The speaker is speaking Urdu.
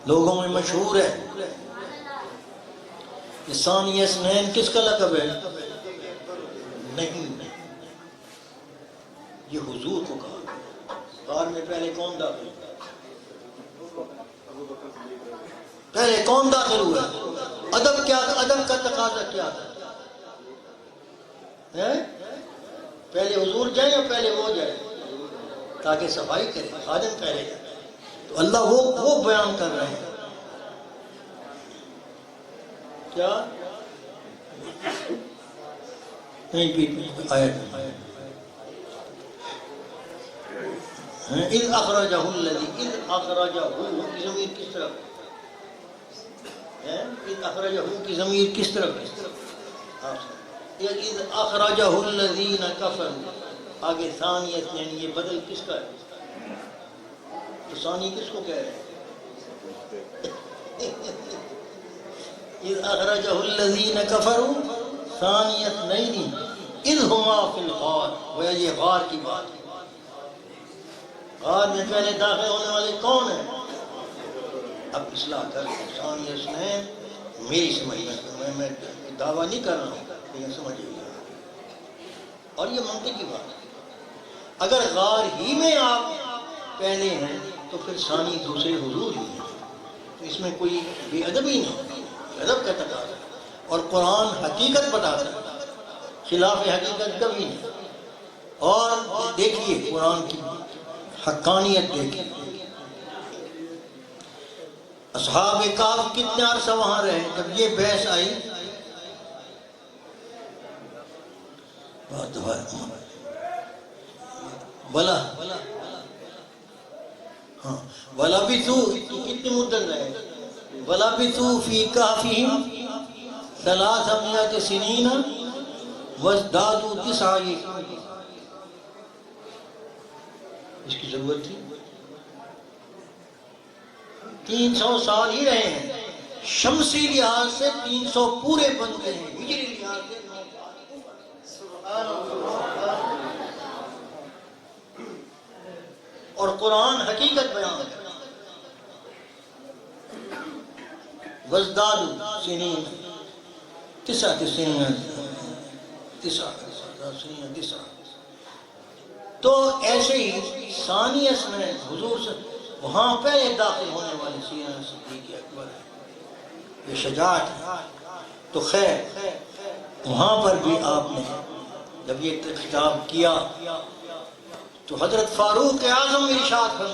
لوگوں میں مشہور ہے. یہ ثانی اثنین کس کا لقب ہے؟ نہیں، یہ حضور کو کہا. غار میں پہلے کون داخل ہوا؟ پہلے کون داخل ہوا؟ ادب کیا تھا؟ ادب کا تقاضا کیا تھا؟ پہلے حضور جائیں یا پہلے وہ جائے؟ تاکہ صفائی کرے، خادم پہلے جائے. تو اللہ وہ بیان کر رہے ہیں. کیا آیت اذ اخرجہ الذی، اذ اخرجہ کی ضمیر کس طرف ہے؟ اذ اخرجہ کی ضمیر کس طرف ہے؟ اذ اخرجہ الذین کفروا. آگے ثانیت یعنی یہ بدل کس کا ہے؟ تو ثانی کس کو کہہ رہے ہیں؟ اذ اخرجہ الذین کفروا ثانی اثنین اذ ہما فی الغار. وہ یہ غار کی بات ہے. غار میں پہلے داخل ہونے والے کون ہیں؟ اب اصلاح کر ثانی اثنین میری سمجھ میں دعویٰ نہیں کر رہا ہوں، لیکن سمجھیے. اور یہ منطقی بات ہے. اگر غار ہی میں آپ پہلے ہیں تو پھر ثانی دوسرے حضور ہی ہیں. تو اس میں کوئی بے ادبی نہیں، ادب کا تقاضا. اور قرآن حقیقت بتاتا ہے، خلاف حقیقت کبھی نہیں. اور دیکھیے قرآن کی حقانیت دیکھیے. اصحاب کہف کتنے عرصہ وہاں رہے. جب یہ بحث آئی بلا ہاں وَلَبِثُوا کتنی مدت رہے؟ وَلَبِثُوا فِي كَهْفِهِمْ 300 سنين وازدادوا 9. اس کی ضرورت تھی؟ 300 سال ہی رہے ہیں. شمسی لحاظ سے 300 پورے بنتے ہیں، ہجری لحاظ سے 9 سال. اور قرآن حقیقت بیان ہے. وزدادوا سنین 9 سنین. تو ایسے ہی ثانی اثنین حضور سے وہاں پہلے داخل ہونے والے سیدنا صدیق اکبر ہے. یہ شجاعت ہے. تو خیر وہاں پر بھی آپ نے جب یہ خطاب کیا تو حضرت فاروق اعظم ارشاد فرمایا